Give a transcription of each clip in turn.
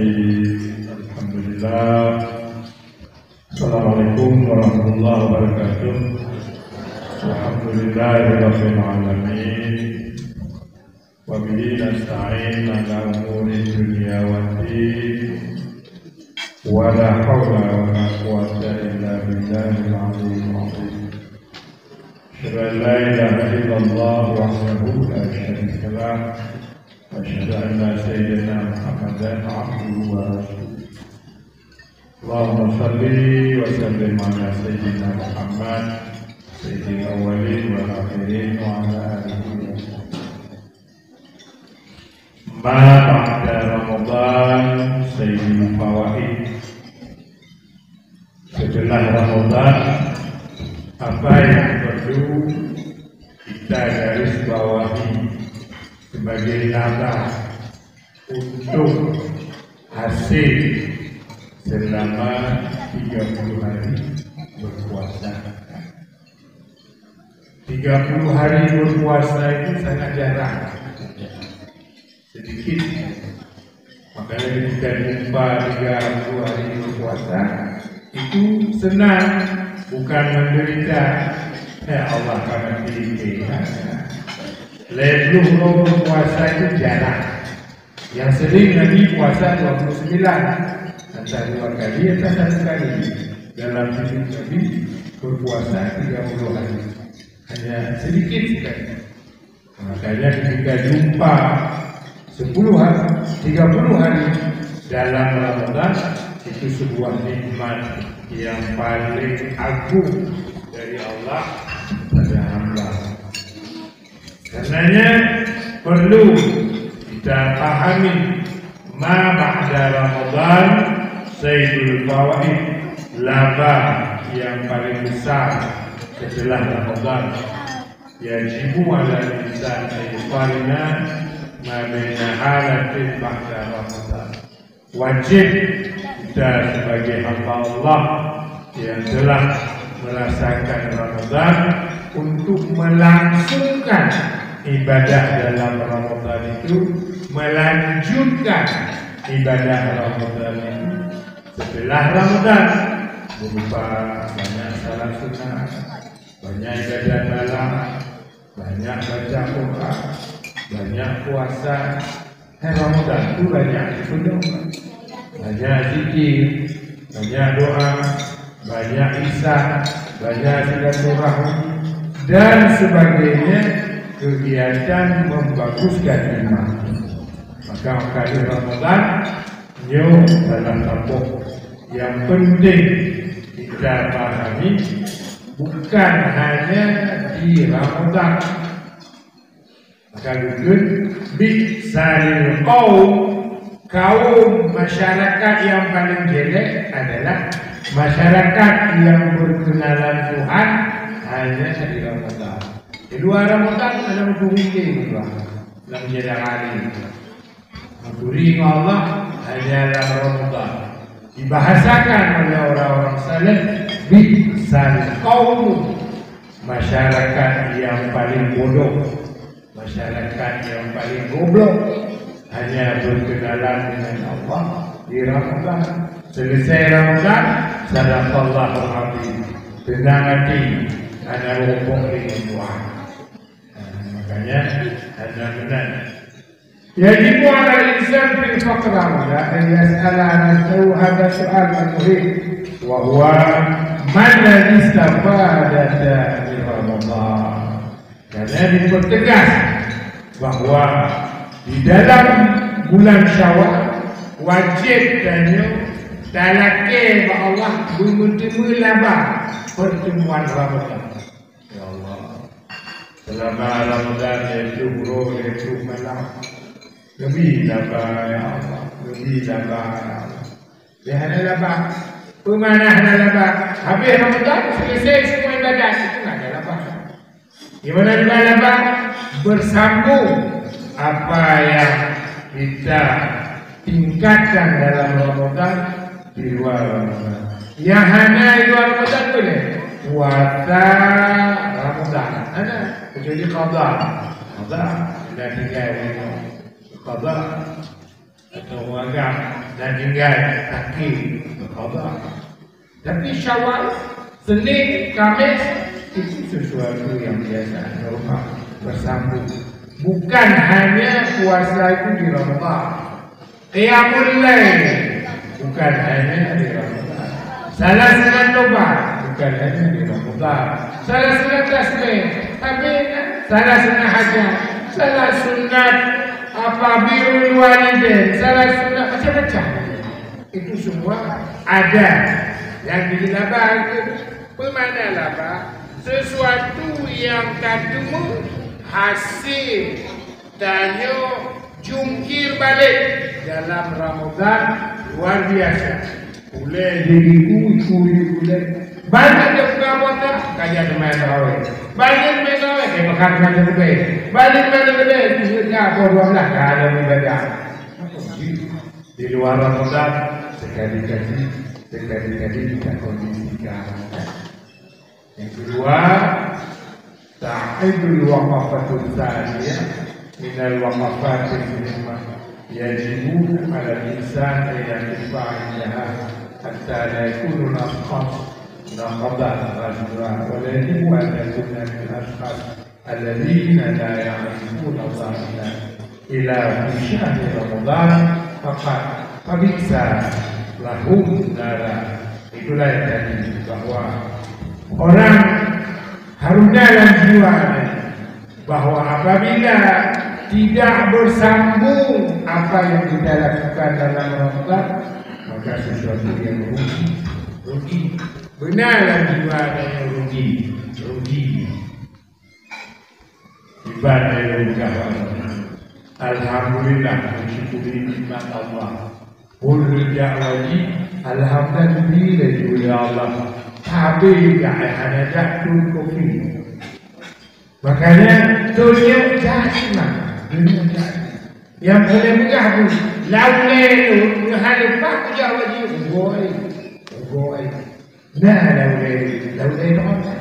Bismillahirrahmanirrahim. Alhamdulillah. Assalamualaikum warahmatullahi wabarakatuh. Alhamdulillahirabbil alamin. Wa bihi nasta'in ala umuri dunya waddin. Wa la haula wa la quwwata illa billahil aliyyil azim. Asyhadu an la ilaha illallah wahdahu la syarika lah. Asyhadu anna sayyidina Muhammadan abduhu wa rasuluh. Allahumma shalli wa sallim ala sayyidina Muhammad sayyidil awwalin wal akhirin wa ala alihi wa sahbihi. Ma ba'da Ramadan sayyidul fawaid. Setelah Ramadan, apa yang perlu kita garis bawahi sebagai nama untuk hasil selama 30 hari berpuasa. 30 hari berpuasa itu sangat jarang, sedikit. Makanya kita jumpa 30 hari berpuasa itu senang, bukan menderita. Ya Allah, karena pilih. Lebih puasa itu jarang. Yang sering Nabi puasa 29, antara 2 kali atau 1 kali. Dalam hidup Nabi berpuasa 30 hari. Hanya sedikit sekali. Makanya ketika jumpa 10 hari, 30 hari dalam Ramadan, itu sebuah nikmat yang paling agung dari Allah pada hamba. Karenanya perlu kita pahami ma ba'da Ramadan sayyidul fawaid, laba yang paling besar setelah Ramadan. Yajibu ala insan ayufarina ma baina halatin ba'da Ramadan. Wajib kita sebagai hamba Allah yang telah merasakan Ramadan untuk melangsungkan ibadah dalam Ramadan itu, melanjutkan ibadah Ramadan itu setelah Ramadan, berupa banyak salat sunnah, banyak ibadah malam, banyak baca Quran, banyak puasa. Ramadan itu banyak berdoa, banyak zikir, banyak doa, banyak ihsan, banyak silaturahmi dan sebagainya, kegiatan membaguskan iman. Maka kali Ramadan dalam kampung yang penting kita pahami, bukan hanya di Ramadan. Maka juga bisalil kaum masyarakat yang paling jelek adalah masyarakat yang berkenalan Tuhan hanya di Ramadan. Di luar Ramadan ada mengikuti juga dalam jalan hari. Mengikuti Allah hanya dalam Ramadan. Dibahasakan oleh orang-orang saleh bisal kaum, masyarakat yang paling bodoh, masyarakat yang paling goblok, hanya berkenalan dengan Allah di Ramadan. Selesai Ramadan, sadaqallahul azim, tenang hati, ada rukuk dengan Tuhan. Makanya ada benar. Yajibu ala al-insan fil faqra an yas'ala nafsahu hadha su'al al-muhim wa huwa man ladhi istafada min Ramadan. Karena dipertegas bahwa di dalam bulan Syawal wajib dan talake ba Allah bertemu laba pertemuan Ramadan. Ya Allah, selama Ramadan itu bro itu malam lebih laba ya Allah, lebih laba ya Allah. Dia laba, pemana laba. Habis Ramadan selesai semua ibadah itu nggak ada laba. Gimana juga laba? Bersambung apa yang kita tingkatkan dalam Ramadan di luar Ramadan. Yang hanya di luar Ramadan boleh puasa Ramadan ada, kecuali qada. Qada tidak tinggal qada. atau agak dan tinggal akhir berkhabar. Tapi Syawal, Senin, Khamis itu sesuatu yang biasa, normal, bersambung. Bukan hanya puasa itu di Ramadan, Qiyamul Lail bukan hanya di Ramadan, salah sunat tobat bukan hanya di Ramadan, salah sunat tasbih, tapi salah sunat hajat, salah sunat birrul walidain, salah sunat macam-macam. Itu semua ada yang dilabak. Bermakna labak sesuatu yang ketemu hasil tanya jungkir balik dalam Ramadan luar biasa. Boleh jadi boleh banyak dia buka puasa kajian main tarawih, banyak main tarawih dia makan macam lebih, banyak lebih itu apa 12 kali ibadah. Di luar Ramadan sekali-kali kita kondisikan. Yang kedua, ta'idul waqafatul tsaniyah minal waqafatil muhimmah yajibu 'ala al-insan an yaqifa hatta la yakunu naqas naqada rajula wa la yajibu an yakuna min al-ashkhas alladhina la ya'rifuna Allah ila fi shahri Ramadan faqat fabisa lahum nara. Itulah yang tadi bahwa orang harus dalam jiwanya bahwa apabila tidak bersambung apa yang kita lakukan dalam Ramadan, maka sesuatu yang rugi. Benarlah jiwanya yang rugi. Ibadah yang kahwin. Alhamdulillah, mensyukuri nikmat Allah. Qul ja'wali alhamdulillah ya Allah. Habis ada jatuh kopi. Makanya dunia jasmah, dunia jasmah. Yang boleh mengaku, laulelu menghadap jawab ugoi. Nah laulelu apa?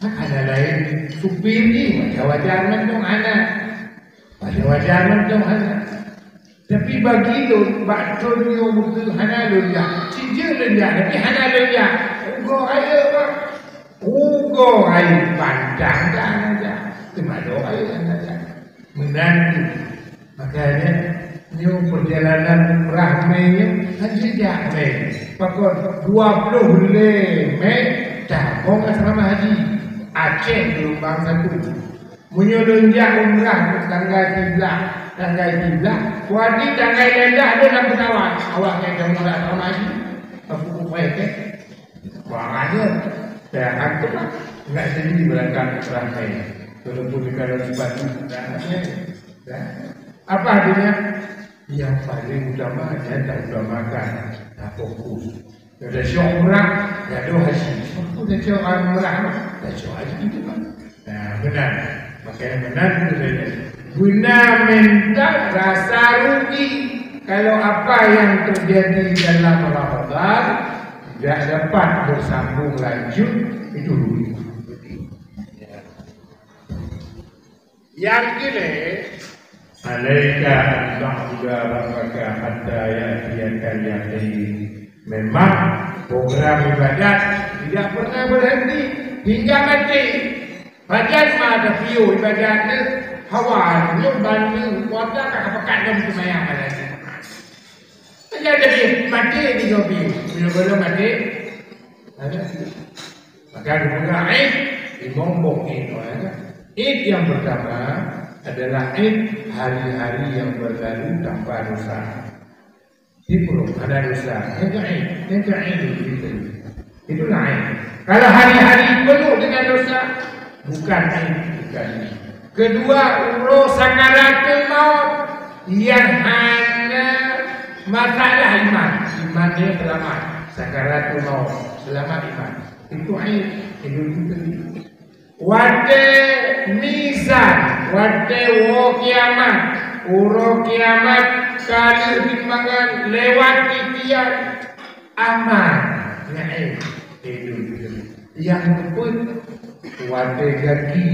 Ada lain supir ni, wajar dong anak, wajar dong anak. Tapi bagi lu, bakul ni betul hanalun ya, cincin ya, tapi hanalun ya. Ugo air pandang aja, temado air aja. Menanti, makanya ni perjalanan rahmenya hanya jamai. Pakon 20 Mei dah kong asrama haji Aceh gelombang 1. Menyolonjak umrah tanggal 13, wadi tanggal 11 dia nak bertawaf. Awak yang umrah asrama haji, aku ke? Wah ada, saya hantar lah. Enggak sendiri berangkat ramai. Walaupun kalau sepatu apa artinya? Yang paling utama dia tak sudah makan, tak fokus. Ada syurah, ada haji. Fokus ada syurah, ada syurah haji itu kan. Nah benar, makanya benar itu saja. Guna minta rasa rugi kalau apa yang terjadi dalam Ramadan tidak dapat bersambung lanjut, itu rugi. Yang kedua, alaika an ta'budu rabbaka hatta ya'tiyakal yaqin. Memang program ibadat tidak pernah berhenti hingga mati. Badan ada view ibadatnya hawa nyumbang kuota kakak dalam semayang ada. Jadi mati di jobi, bila mati ada. Maka dibuka dimombong itu ada. Id yang pertama adalah id hari-hari yang berlalu tanpa dosa. Itu ada dosa. Itu id. Itulah id. Kalau hari-hari penuh dengan dosa, bukan id. Kedua, urus sakaratul maut yang hanya masalah iman. Imannya selamat. Sakaratul maut selamat iman. Itu id. Idul Fitri. Wade mizan, wade wo kiamat, uro kiamat kali timbangan lewat titian aman. Yang pun wade gaki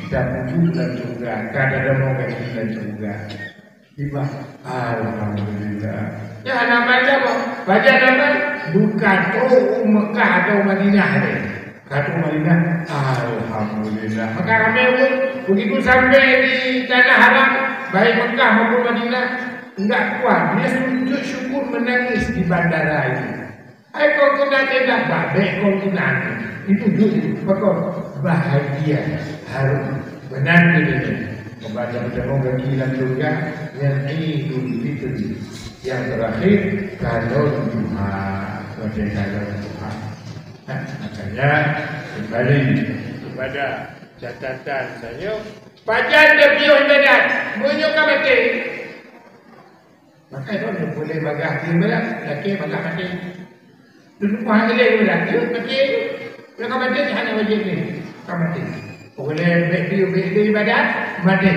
dan juga kadang mau gaki dan juga Tiba, alhamdulillah. Ya nama apa? Baca nama bukan Mekah atau Madinah ni. Kata Madinah, alhamdulillah. Maka kami pun begitu sampai di tanah haram, baik Mekah maupun Madinah, enggak kuat. Dia sujud syukur menangis di bandara ini. Hai kau kena tidak baik kau kena itu dulu. Maka bahagia harum benar ini. Membaca bersama kilat juga yang Idul Fitri yang terakhir kalau Tuhan wajah kalau Tuhan. Makanya kembali kepada catatan saya pajan debiuh dadat menyuka mati. Maka itu boleh bagah timbalan laki bagah mati. Dulu paham dia berlaku mati. Yang mati hanya wajib ni mati. Boleh beli ibadat mati.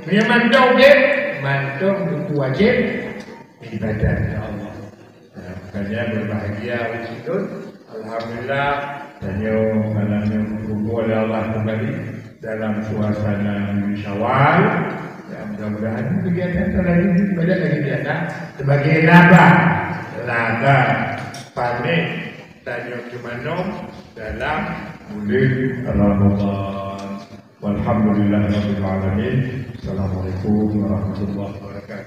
Dia mandong dia mandong itu wajib ibadat ya Allah. Makanya berbahagia itu. Alhamdulillah hanya malamnya berkumpul oleh Allah kembali dalam suasana Syawal. Ya, mudah-mudahan kegiatan terlebih ibadat lagi biasa sebagai laba panik tanya gimana dalam bulan Ramadan. Walhamdulillahirabbil alamin. Assalamualaikum warahmatullahi wabarakatuh.